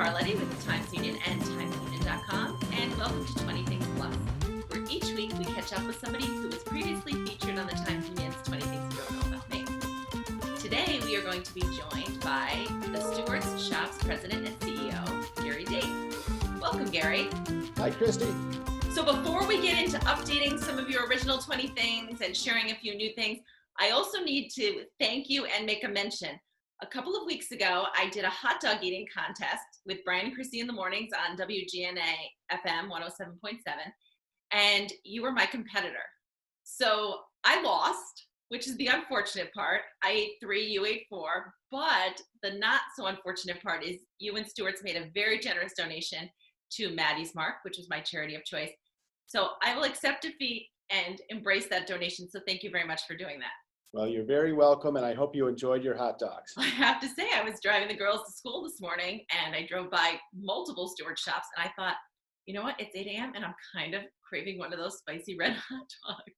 Barletti with the Times Union and TimesUnion.com, and welcome to 20 Things Plus, where each week we catch up with somebody who was previously featured on the Times Union's 20 Things You Don't Know About Me. Today we are going to be joined by the Stewart's Shop's President and CEO, Gary Dake. Welcome, Gary. Hi, Christy. So before we get into updating some of your original 20 things and sharing a few new things, I also need to thank you and make a mention. A couple of weeks ago, I did a hot dog eating contest with Brian and Chrissy in the mornings on WGNA FM 107.7, and you were my competitor. So I lost, which is the unfortunate part. I ate 3, you ate 4, but the not so unfortunate part is you and Stewart's made a very generous donation to Maddie's Mark, which is my charity of choice. So I will accept defeat and embrace that donation. So thank you very much for doing that. Well, you're very welcome, and I hope you enjoyed your hot dogs. I have to say, I was driving the girls to school this morning, and I drove by multiple Stewart shops, and I thought, you know what, it's 8 a.m., and I'm kind of craving one of those spicy red hot dogs.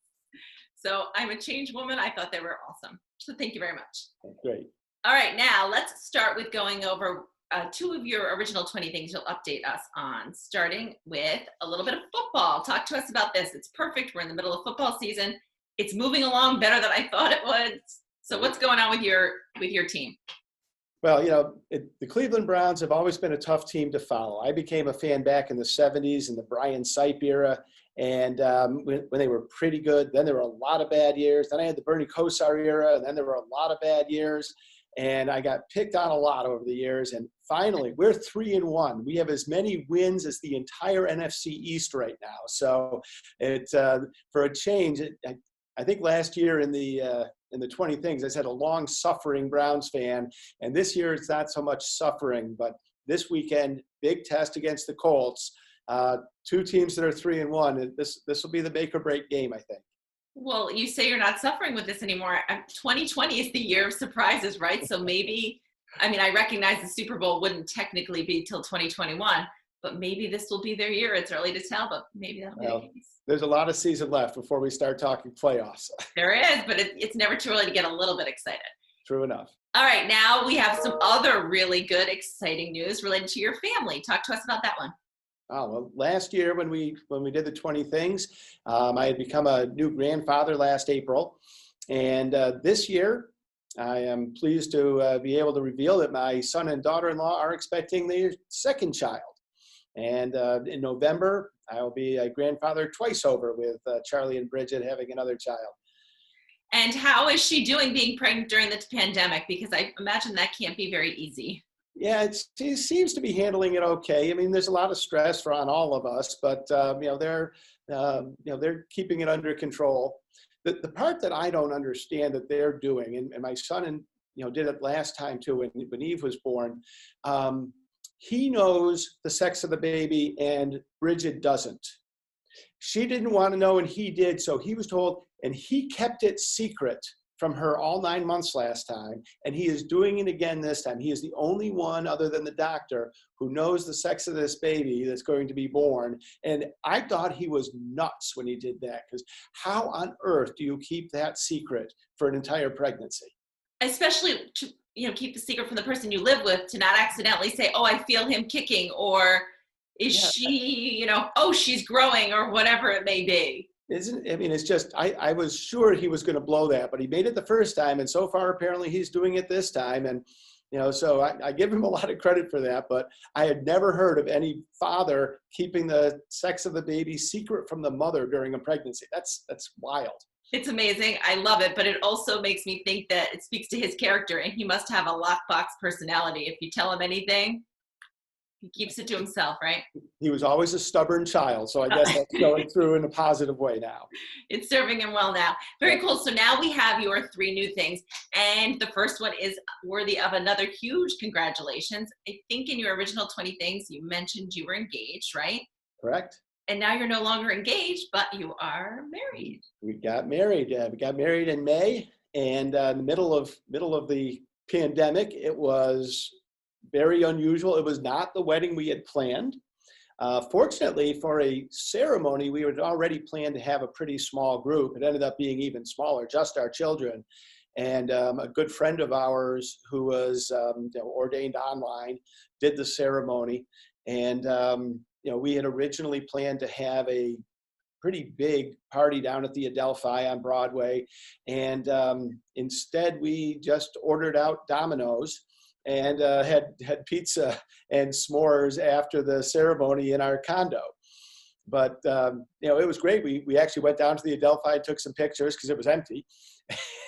So I'm a changed woman. I thought they were awesome. So thank you very much. Great. All right, now let's start with going over 2 of your original 20 things you'll update us on, starting with a little bit of football. Talk to us about this. It's perfect. We're in the middle of football season. It's moving along better than I thought it would. So what's going on with your team? Well, you know, the Cleveland Browns have always been a tough team to follow. I became a fan back in the 70s in the Brian Sipe era, and when they were pretty good. Then there were a lot of bad years. Then I had the Bernie Kosar era, and then there were a lot of bad years. And I got picked on a lot over the years. And finally, we're 3-1. We have as many wins as the entire NFC East right now. So it's for a change. I think last year in the 20 things, I said a long-suffering Browns fan, and this year it's not so much suffering. But this weekend, big test against the Colts. 2 teams that are 3-1. This will be the make or break game, I think. Well, you say you're not suffering with this anymore. 2020 is the year of surprises, right? So maybe, I mean, I recognize the Super Bowl wouldn't technically be till 2021, but maybe this will be their year. It's early to tell, but maybe that'll be the case. There's a lot of season left before we start talking playoffs. There is, but it's never too early to get a little bit excited. True enough. All right, now we have some other really good, exciting news related to your family. Talk to us about that one. Oh, well, last year when we did the 20 things, I had become a new grandfather last April. And this year, I am pleased to be able to reveal that my son and daughter-in-law are expecting their second child. And in November, I will be a grandfather twice over with Charlie and Bridget having another child. And how is she doing being pregnant during the pandemic? Because I imagine that can't be very easy. Yeah, she seems to be handling it okay. I mean, there's a lot of stress on all of us, but they're keeping it under control. The part that I don't understand that they're doing, and my son did it last time too when Eve was born. He knows the sex of the baby, and Bridget doesn't. She didn't want to know, and he did, so he was told, and he kept it secret from her all 9 months last time, and he is doing it again this time. He is the only one other than the doctor who knows the sex of this baby that's going to be born. And I thought he was nuts when he did that, because how on earth do you keep that secret for an entire pregnancy? Especially to keep the secret from the person you live with, to not accidentally say, oh, I feel him kicking, or is she, oh, she's growing, or whatever it may be. It's just, I was sure he was going to blow that, but he made it the first time, and so far apparently he's doing it this time. And so I give him a lot of credit for that, but I had never heard of any father keeping the sex of the baby secret from the mother during a pregnancy. That's wild. It's amazing. I love it, but it also makes me think that it speaks to his character, and he must have a lockbox personality. If you tell him anything, he keeps it to himself, right? He was always a stubborn child, so I guess that's going through in a positive way now. It's serving him well now. Very cool. So now we have your 3 new things, and the first one is worthy of another huge congratulations. I think in your original 20 things, you mentioned you were engaged, right? Correct. And now you're no longer engaged, but you are married. We got married. We got married in May, and in the middle of the pandemic, it was very unusual. It was not the wedding we had planned. Fortunately, for a ceremony, we had already planned to have a pretty small group. It ended up being even smaller, just our children. And a good friend of ours who was ordained online did the ceremony. And we had originally planned to have a pretty big party down at the Adelphi on Broadway. And instead, we just ordered out Domino's and had pizza and s'mores after the ceremony in our condo. But it was great. We actually went down to the Adelphi and took some pictures because it was empty,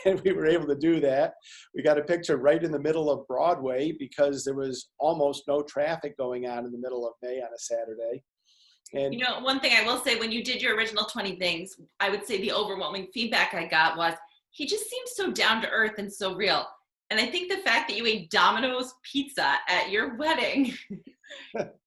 and we were able to do that. We got a picture right in the middle of Broadway because there was almost no traffic going on in the middle of May on a Saturday. And One thing I will say, when you did your original 20 things, I would say the overwhelming feedback I got was he just seems so down to earth and so real. And I think the fact that you ate Domino's pizza at your wedding,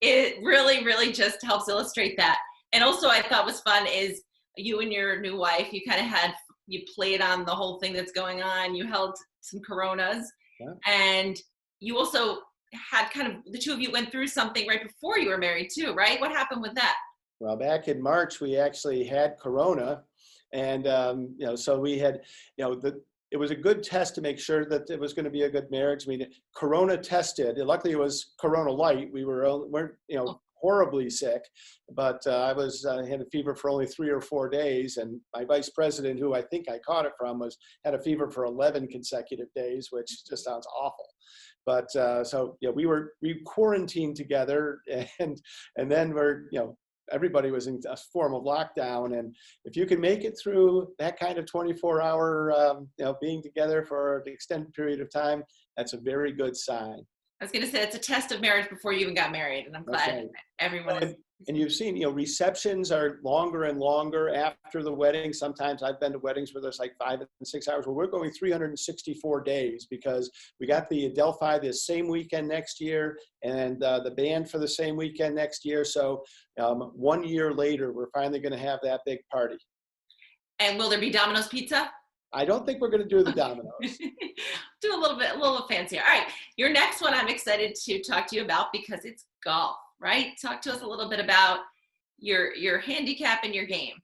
it really, really just helps illustrate that. And also I thought was fun is you and your new wife, you played on the whole thing that's going on. You held some Coronas, yeah. And you also had the two of you went through something right before you were married too, right? What happened with that? Well, back in March, we actually had Corona, and so we had, it was a good test to make sure that it was going to be a good marriage. I mean, Corona tested. Luckily, it was Corona light. We weren't horribly sick, but I had a fever for only 3 or 4 days, and my vice president, who I think I caught it from, had a fever for 11 consecutive days, which just sounds awful. But we quarantined together, and then everybody was in a form of lockdown. And if you can make it through that kind of 24-hour being together for an extended period of time, that's a very good sign. I was going to say it's a test of marriage before you even got married, and I'm glad everyone is. And you've seen, receptions are longer and longer after the wedding. Sometimes I've been to weddings where there's like 5 and 6 hours. Well, we're going 364 days because we got the Adelphi the same weekend next year, and the band for the same weekend next year. So 1 year later, we're finally going to have that big party. And will there be Domino's pizza? I don't think we're going to do the Domino's. Do a little fancier. All right. Your next one I'm excited to talk to you about because it's golf, right? Talk to us a little bit about your handicap and your game.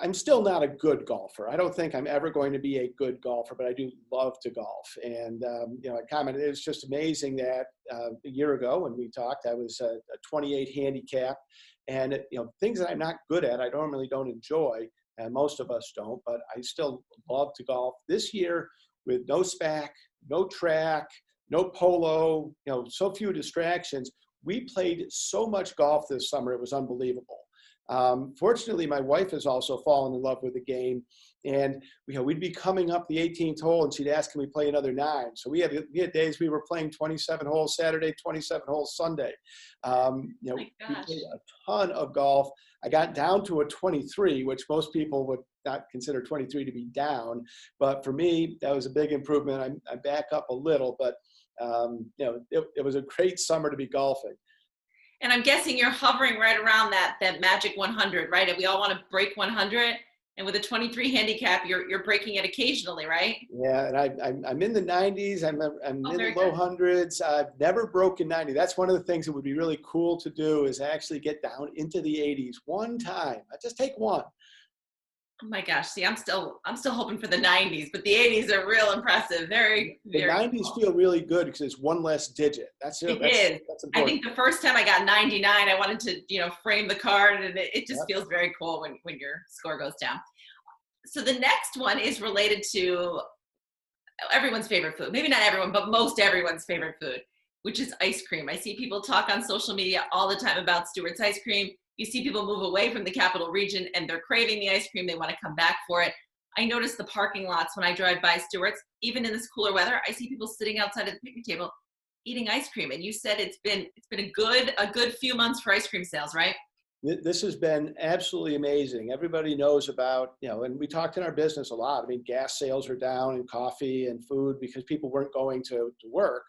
I'm still not a good golfer. I don't think I'm ever going to be a good golfer, but I do love to golf. And, I commented, it's just amazing that a year ago when we talked, I was a 28 handicap, and, things that I'm not good at, I normally don't enjoy. And most of us don't, but I still love to golf. This year, with no SPAC, no track, no polo, so few distractions, we played so much golf this summer, it was unbelievable. Fortunately, my wife has also fallen in love with the game, and we'd be coming up the 18th hole, and she'd ask, "Can we play another 9?" So we had days we were playing 27 holes Saturday, 27 holes Sunday. We played a ton of golf. I got down to a 23, which most people would not consider 23 to be down, but for me, that was a big improvement. I'm back up a little, but it was a great summer to be golfing. And I'm guessing you're hovering right around that magic 100, right? And we all want to break 100. And with a 23 handicap, you're breaking it occasionally, right? Yeah, and I'm in the 90s. I'm in the low good. hundreds. I've never broken 90. That's one of the things that would be really cool to do is actually get down into the 80s one time. I just take one. Oh my gosh! See, I'm still hoping for the 90s, but the 80s are real impressive. Very, the very 90s cool. Feel really good because it's one less digit. That's important. I think the first time I got 99, I wanted to frame the card, and it just feels very cool when your score goes down. So the next one is related to everyone's favorite food. Maybe not everyone, but most everyone's favorite food, which is ice cream. I see people talk on social media all the time about Stewart's ice cream. You see people move away from the capital region and they're craving the ice cream. They want to come back for it. I notice the parking lots when I drive by Stewart's, even in this cooler weather, I see people sitting outside of the picnic table eating ice cream. And you said it's been a good few months for ice cream sales, right? This has been absolutely amazing. Everybody knows about, and we talked in our business a lot. I mean, gas sales are down and coffee and food because people weren't going to work,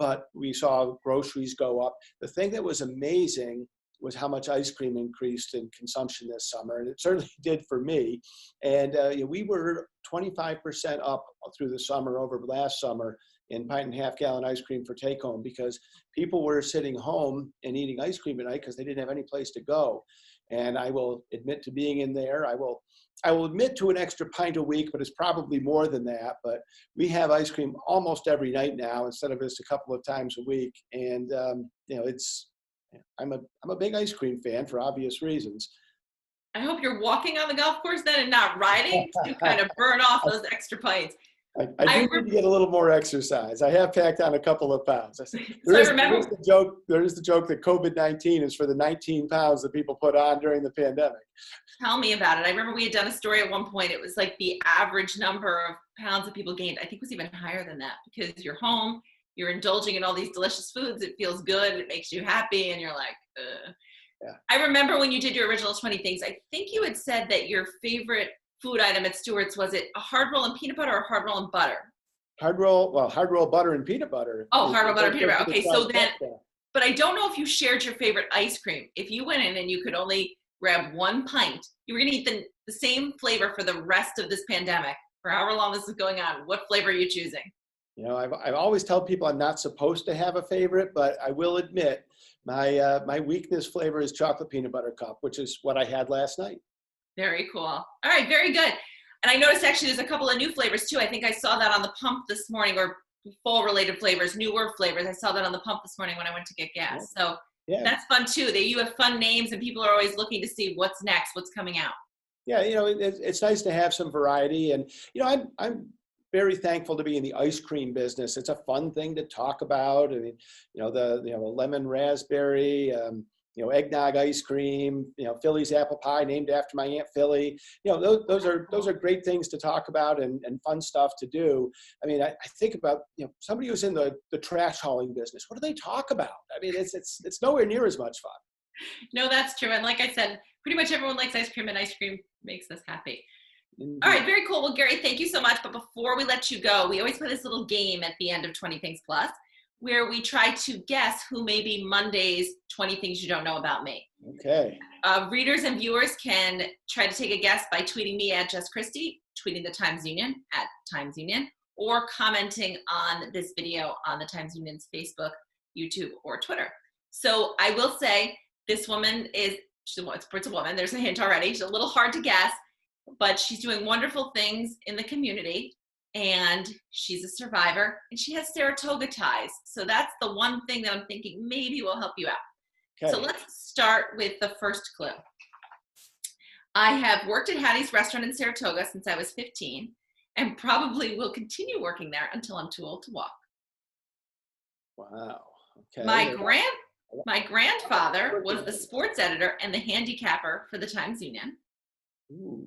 but we saw groceries go up. The thing that was amazing was how much ice cream increased in consumption this summer. And it certainly did for me. And we were 25% up through the summer over last summer in pint and half gallon ice cream for take home because people were sitting home and eating ice cream at night because they didn't have any place to go. and I will admit to being in there. I will admit to an extra pint a week, but it's probably more than that. But we have ice cream almost every night now instead of just a couple of times a week. And I'm a big ice cream fan for obvious reasons. I hope you're walking on the golf course then and not riding to kind of burn off those extra pints. I do need to get a little more exercise. I have packed on a couple of pounds. There is the joke that COVID-19 is for the 19 pounds that people put on during the pandemic. Tell me about it. I remember we had done a story at one point. It was like the average number of pounds that people gained. I think it was even higher than that, because you're home, you're indulging in all these delicious foods. It feels good. It makes you happy. And you're like, ugh. Yeah. I remember when you did your original 20 things, I think you had said that your favorite food item at Stewart's, was it a hard roll and peanut butter or hard roll and butter? Hard roll butter and peanut butter. Oh, hard roll butter and peanut butter. Okay, so then, but I don't know if you shared your favorite ice cream. If you went in and you could only grab one pint, you were going to eat the same flavor for the rest of this pandemic, for however long this is going on. What flavor are you choosing? You know, I've always told people I'm not supposed to have a favorite, but I will admit my weakness flavor is chocolate peanut butter cup, which is what I had last night. Very cool. All right, very good. And I noticed actually there's a couple of new flavors too. I think I saw that on the pump this morning, or fall related flavors, newer flavors. I saw that on the pump this morning when I went to get gas. So yeah, that's fun too. You have fun names and people are always looking to see what's next, what's coming out. Yeah, you know, it's nice to have some variety. And, you know, I'm very thankful to be in the ice cream business. It's a fun thing to talk about. I mean, you know, the lemon raspberry, eggnog ice cream, Philly's apple pie named after my Aunt Philly. Those are great things to talk about and fun stuff to do. I mean, I think about, somebody who's in the trash hauling business. What do they talk about? I mean, it's nowhere near as much fun. No, that's true. And like I said, pretty much everyone likes ice cream, and ice cream makes us happy. Mm-hmm. All right, very cool. Well, Gary, thank you so much. But before we let you go, we always play this little game at the end of 20 Things Plus, where we try to guess who may be Monday's 20 Things You Don't Know About Me. Okay. Readers and viewers can try to take a guess by tweeting me at Just Christie, tweeting the Times Union at Times Union, or commenting on this video on the Times Union's Facebook, YouTube, or Twitter. So I will say this woman it's a woman. There's a hint already. She's a little hard to guess, but she's doing wonderful things in the community. And she's a survivor, and she has Saratoga ties. So that's the one thing that I'm thinking maybe will help you out. Okay. So let's start with the first clue. I have worked at Hattie's restaurant in Saratoga since I was 15, and probably will continue working there until I'm too old to walk. Wow. Okay. My grandfather was the sports editor and the handicapper for the Times Union. Ooh.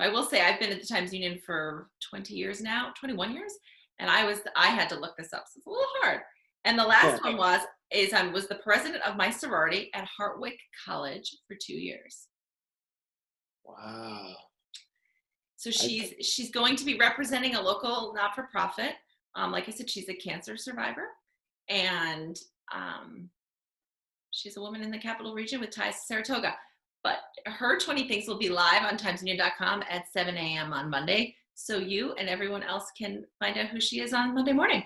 I will say I've been at the Times Union for 20 years now, 21 years, and I had to look this up, so it's a little hard. And the last one was the president of my sorority at Hartwick College for 2 years. Wow. So she's going to be representing a local not-for-profit. Like I said, she's a cancer survivor, and she's a woman in the Capital Region with ties to Saratoga. But her 20 Things will be live on timesunion.com at 7 a.m. on Monday, so you and everyone else can find out who she is on Monday morning.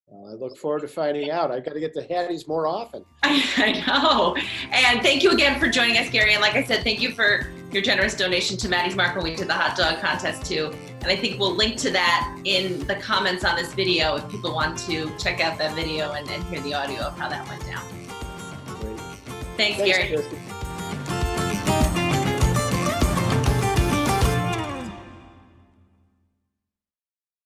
Well, I look forward to finding out. I've got to get to Hattie's more often. I know. And thank you again for joining us, Gary. And like I said, thank you for your generous donation to Maddie's Mark when we did the hot dog contest too. And I think we'll link to that in the comments on this video if people want to check out that video and hear the audio of how that went down. Great. Thanks, Gary. Kirsten.